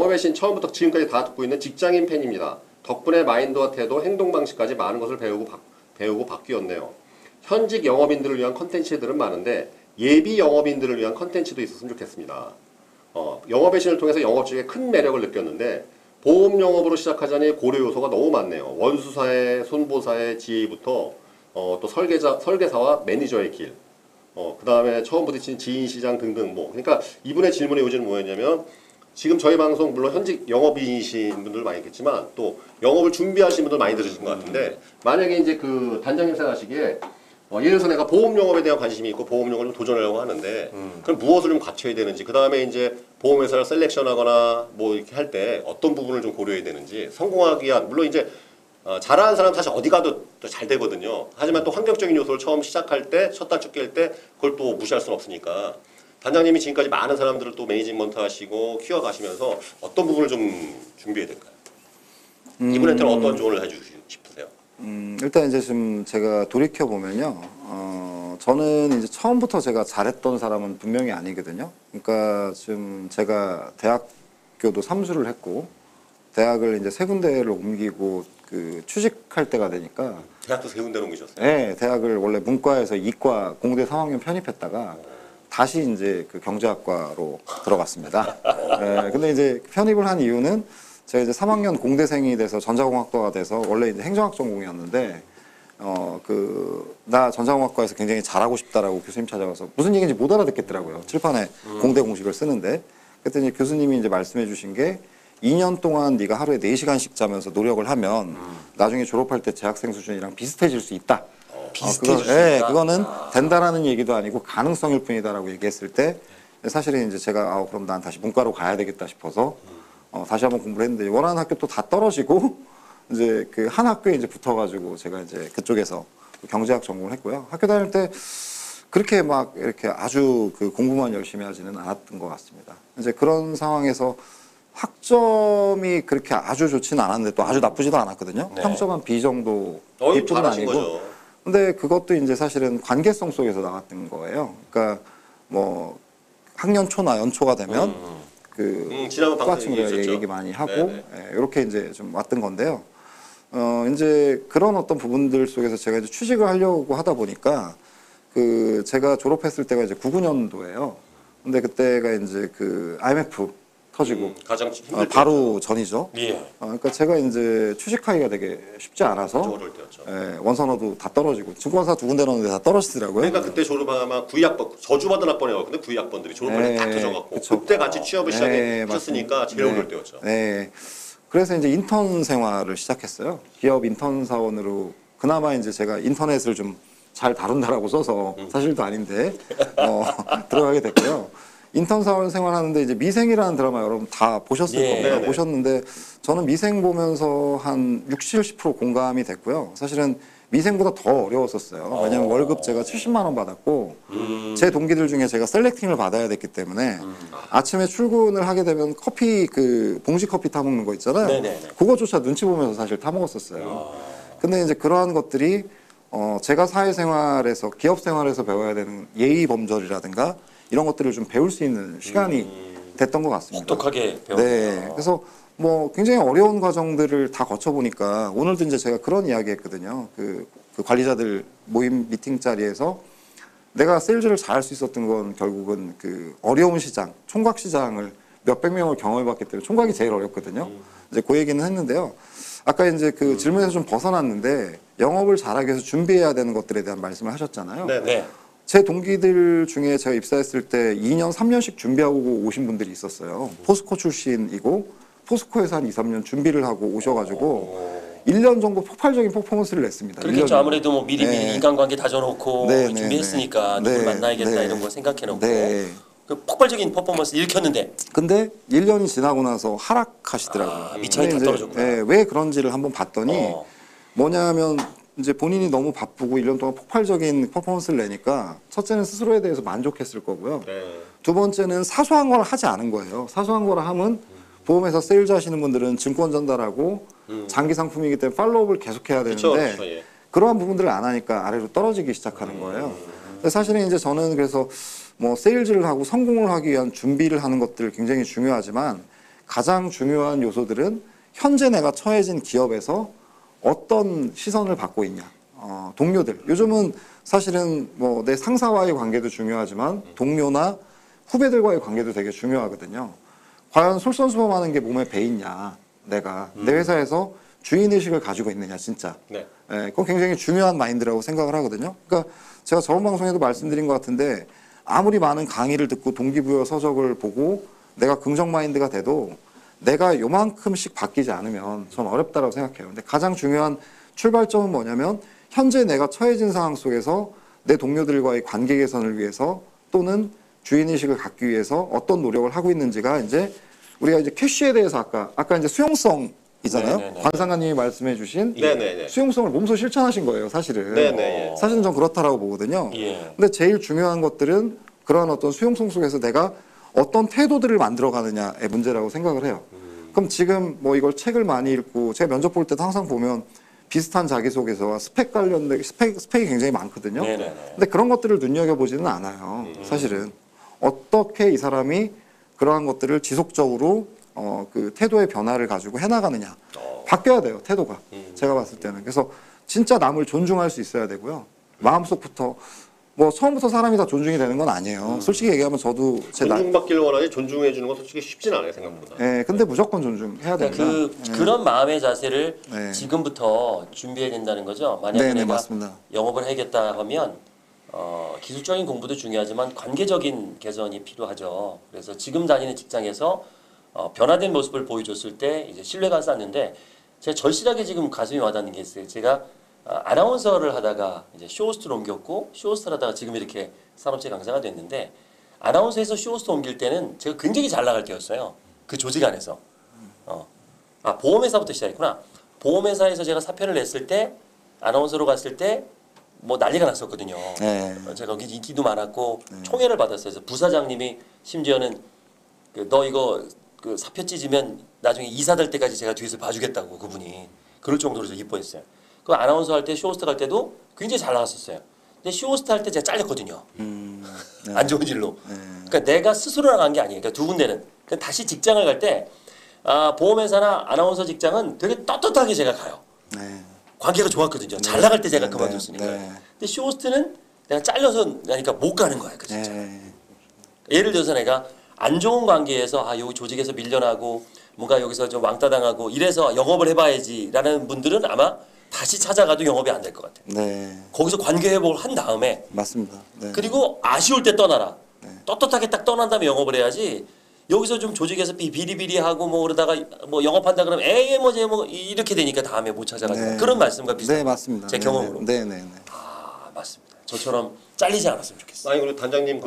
영업의 신 처음부터 지금까지 다 듣고 있는 직장인 팬입니다. 덕분에 마인드와 태도, 행동 방식까지 많은 것을 배우고 바뀌었네요. 현직 영업인들을 위한 컨텐츠들은 많은데 예비 영업인들을 위한 컨텐츠도 있었으면 좋겠습니다. 영업의 신을 통해서 영업직의 큰 매력을 느꼈는데 보험 영업으로 시작하자니 고려 요소가 너무 많네요. 원수사의 손보사의 지위부터 또 설계사와 매니저의 길, 그 다음에 처음 부딪힌 지인시장 등등 그러니까 이분의 질문의 요지는 뭐였냐면 지금 저희 방송 물론 현직 영업인이신 분들 많이 있겠지만 또 영업을 준비하시는 분들 많이 들으신 것 같은데 만약에 이제 그 단장님 생각하시기에 예를 들어서 내가 보험 영업에 대한 관심이 있고 보험 영업을 좀 도전하려고 하는데 그럼 무엇을 좀 갖춰야 되는지 그 다음에 이제 보험회사를 셀렉션하거나 뭐 이렇게 할 때 어떤 부분을 좀 고려해야 되는지 성공하기 위한 물론 이제 잘하는 사람 사실 어디 가도 또 잘 되거든요. 하지만 또 환경적인 요소를 처음 시작할 때 첫 달 쭉 깰 때 그걸 또 무시할 수는 없으니까 단장님이 지금까지 많은 사람들을 또 매니지먼트 하시고 키워가시면서 어떤 부분을 좀 준비해야 될까요? 이분한테는 어떤 조언을 해주시고 싶으세요? 일단 이제 좀 제가 돌이켜 보면요, 저는 이제 처음부터 제가 잘했던 사람은 분명히 아니거든요. 그러니까 지금 제가 대학교도 삼수를 했고 대학을 이제 세 군데를 옮기고 그 취직할 때가 되니까 대학도 세 군데로 옮기셨어요? 네, 대학을 원래 문과에서 이과 공대 3학년 편입했다가 다시 이제 그 경제학과로 들어갔습니다. 네, 근데 이제 편입을 한 이유는 제가 이제 3학년 공대생이 돼서 전자공학과가 돼서 원래 이제 행정학 전공이었는데 나 전자공학과에서 굉장히 잘하고 싶다라고 교수님 찾아가서 무슨 얘기인지 못 알아듣겠더라고요. 칠판에 공대 공식을 쓰는데 그랬더니 교수님이 이제 말씀해 주신 게 2년 동안 네가 하루에 4시간씩 자면서 노력을 하면 나중에 졸업할 때 재학생 수준이랑 비슷해질 수 있다. 비슷해질 수 있다. 그거는 된다라는 얘기도 아니고 가능성일 뿐이다라고 얘기했을 때 사실은 이제 제가 그럼 난 다시 문과로 가야 되겠다 싶어서 다시 한번 공부를 했는데 원하는 학교 또 다 떨어지고 이제 그 한 학교에 이제 붙어가지고 제가 이제 그쪽에서 경제학 전공을 했고요. 학교 다닐 때 그렇게 막 이렇게 아주 그 공부만 열심히 하지는 않았던 것 같습니다. 이제 그런 상황에서 학점이 그렇게 아주 좋지는 않았는데 또 아주 나쁘지도 않았거든요. 네. 평점 한 B 정도 B뿐은 아니고. 거죠. 근데 그것도 이제 사실은 관계성 속에서 나왔던 거예요. 그러니까 뭐 학년 초나 연초가 되면 지난번 똑같이 방송에 얘기 많이 하고 이렇게 이제 좀 왔던 건데요. 이제 그런 어떤 부분들 속에서 제가 이제 취직을 하려고 하다 보니까 그 제가 졸업했을 때가 이제 99년도예요. 근데 그때가 이제 그 IMF 터지고 가장 힘들 바로 전이죠. 예. 그러니까 제가 이제 취직하기가 되게 쉽지 않아서 어려울 때였죠. 원서너도 다 떨어지고 증권사 2군데 넣었는데 다 떨어지더라고요. 그러니까 그때 졸업하면 구의학번 저주받은 학번이었고 근데 구의학번들이 졸업할 때 다 터져갖고 그때 같이 취업을 시작하셨으니까 제일 어려울 때였죠. 네. 그래서 이제 인턴 생활을 시작했어요. 기업 인턴 사원으로 그나마 이제 제가 인터넷을 좀 잘 다룬다라고 써서 사실도 아닌데 들어가게 됐고요. 인턴 사원 생활하는데 이제 미생이라는 드라마 여러분 다 보셨을 겁니다. 네네. 보셨는데 저는 미생 보면서 한 60, 70% 공감이 됐고요. 사실은 미생보다 더 어려웠었어요. 왜냐하면 월급 제가 70만 원 받았고 제 동기들 중에 제가 셀렉팅을 받아야 됐기 때문에 아침에 출근을 하게 되면 커피 그 봉지 커피 타 먹는 거 있잖아요. 네네네. 그거조차 눈치 보면서 사실 타 먹었었어요. 근데 이제 그러한 것들이 제가 사회생활에서 기업 생활에서 배워야 되는 예의 범절이라든가 이런 것들을 좀 배울 수 있는 시간이 됐던 것 같습니다. 똑똑하게 배웠네요. 네, 그래서 뭐 굉장히 어려운 과정들을 다 거쳐보니까 오늘도 이제 제가 그런 이야기했거든요. 그 관리자들 모임 미팅 자리에서 내가 세일즈를 잘할 수 있었던 건 결국은 그 어려운 시장, 총각 시장을 몇백 명을 경험해봤기 때문에 총각이 제일 어렵거든요. 이제 그 얘기는 했는데요. 아까 이제 그 질문에서 좀 벗어났는데 영업을 잘하기 위해서 준비해야 되는 것들에 대한 말씀을 하셨잖아요. 네. 제 동기들 중에 제가 입사했을 때 2년, 3년씩 준비하고 오신 분들이 있었어요. 포스코 출신이고 포스코에서 한 2, 3년 준비를 하고 오셔가지고 1년 정도 폭발적인 퍼포먼스를 냈습니다. 그렇겠죠. 아무래도 뭐 미리 인간관계 다져놓고 네, 준비했으니까 누굴 만나야겠다 이런 걸 생각해놓고 그 폭발적인 퍼포먼스 일으켰는데 근데 1년이 지나고 나서 하락하시더라고요. 미천이 다 떨어졌구나. 왜 그런지를 한번 봤더니 뭐냐면 이제 본인이 너무 바쁘고 1년 동안 폭발적인 퍼포먼스를 내니까 첫째는 스스로에 대해서 만족했을 거고요. 두 번째는 사소한 걸 하지 않은 거예요. 사소한 걸 하면 보험회사 세일즈 하시는 분들은 증권 전달하고 장기 상품이기 때문에 팔로우업을 계속해야 되는데 그쵸, 예. 그러한 부분들을 안 하니까 아래로 떨어지기 시작하는 거예요. 근데 사실은 이제 저는 그래서 뭐 세일즈를 하고 성공을 하기 위한 준비를 하는 것들 굉장히 중요하지만 가장 중요한 요소들은 현재 내가 처해진 기업에서 어떤 시선을 받고 있냐. 동료들. 요즘은 사실은 뭐 내 상사와의 관계도 중요하지만 동료나 후배들과의 관계도 되게 중요하거든요. 과연 솔선수범하는 게 몸에 배있냐. 내가 내 회사에서 주인의식을 가지고 있느냐 진짜. 네. 예, 그건 굉장히 중요한 마인드라고 생각을 하거든요. 그러니까 제가 저번 방송에도 말씀드린 것 같은데 아무리 많은 강의를 듣고 동기부여 서적을 보고 내가 긍정 마인드가 돼도 내가 요만큼씩 바뀌지 않으면 전 어렵다고 생각해요. 근데 가장 중요한 출발점은 뭐냐면 현재 내가 처해진 상황 속에서 내 동료들과의 관계 개선을 위해서 또는 주인의식을 갖기 위해서 어떤 노력을 하고 있는지가 이제 우리가 이제 캐시에 대해서 아까 이제 수용성이잖아요. 네네네. 관상가님이 말씀해 주신 네네네. 수용성을 몸소 실천하신 거예요, 사실은. 네네. 사실은 전 그렇다라고 보거든요. 예. 근데 제일 중요한 것들은 그런 어떤 수용성 속에서 내가 어떤 태도들을 만들어 가느냐의 문제라고 생각을 해요. 그럼 지금 뭐 이걸 책을 많이 읽고 제가 면접 볼 때도 항상 보면 비슷한 자기소개서와 스펙 관련된 스펙이 굉장히 많거든요. 네네네. 근데 그런 것들을 눈여겨보지는 않아요. 사실은 어떻게 이 사람이 그러한 것들을 지속적으로 그 태도의 변화를 가지고 해나가느냐. 바뀌어야 돼요, 태도가. 제가 봤을 때는. 그래서 진짜 남을 존중할 수 있어야 되고요. 마음속부터 뭐 처음부터 사람이 다 존중이 되는 건 아니에요. 솔직히 얘기하면 저도 존중받기를 원하지 존중해 주는 건 솔직히 쉽진 않아요, 생각보다. 예, 근데 무조건 존중해야 됩니다. 그러니까 그런 마음의 자세를 네. 지금부터 준비해야 된다는 거죠. 만약에 네네, 내가 맞습니다. 영업을 하겠다 하면 기술적인 공부도 중요하지만 관계적인 개선이 필요하죠. 그래서 지금 다니는 직장에서 변화된 모습을 보여줬을 때 이제 신뢰가 쌓는데 제가 절실하게 지금 가슴이 와닿는 게 있어요. 제가 아나운서를 하다가 이제 쇼호스트로 옮겼고 쇼호스트를 하다가 지금 이렇게 산업체 강사가 됐는데 아나운서에서 쇼호스트 옮길 때는 제가 굉장히 잘 나갈 때였어요. 그 조직 안에서. 보험회사부터 시작했구나. 보험회사에서 제가 사표를 냈을 때 아나운서로 갔을 때 뭐 난리가 났었거든요. 네. 제가 거기 인기도 많았고 총애를 받았어요. 그래서 부사장님이 심지어는 너 이거 그 사표 찢으면 나중에 이사 될 때까지 제가 뒤에서 봐주겠다고 그분이 그럴 정도로 저 이뻐했어요. 그 아나운서 할 때 쇼호스트 갈 때도 굉장히 잘 나갔었어요. 근데 쇼호스트 할 때 제가 잘렸거든요. 네. 안 좋은 일로. 그러니까 내가 스스로 나간 게 아니에요. 그러니까 두 군데는. 그러니까 다시 직장을 갈 때 보험회사나 아나운서 직장은 되게 떳떳하게 제가 가요. 네. 관계가 좋았거든요. 잘 나갈 때 제가 네, 그만뒀으니까. 네. 근데 쇼호스트는 내가 잘려서 나니까 못 가는 거야. 그 진짜. 네. 예를 들어서 내가 안 좋은 관계에서 여기 조직에서 밀려나고 뭔가 여기서 좀 왕따 당하고 이래서 영업을 해봐야지라는 분들은 아마 다시 찾아가도 영업이 안 될 것 같아요. 네. 거기서 관계 회복을 한 다음에 맞습니다. 네. 그리고 아쉬울 때 떠나라. 떳떳하게 딱 떠난 다음에 영업을 해야지. 여기서 좀 조직에서 비리비리하고 뭐 그러다가 뭐 영업한다 그러면 에이 뭐 이렇게 되니까 다음에 못 찾아가는 네. 그런 말씀과 비슷한 네, 맞습니다. 제 경험으로. 네, 네, 네. 맞습니다. 저처럼 잘리지 않았으면 좋겠어요. 아니 그리고 단장님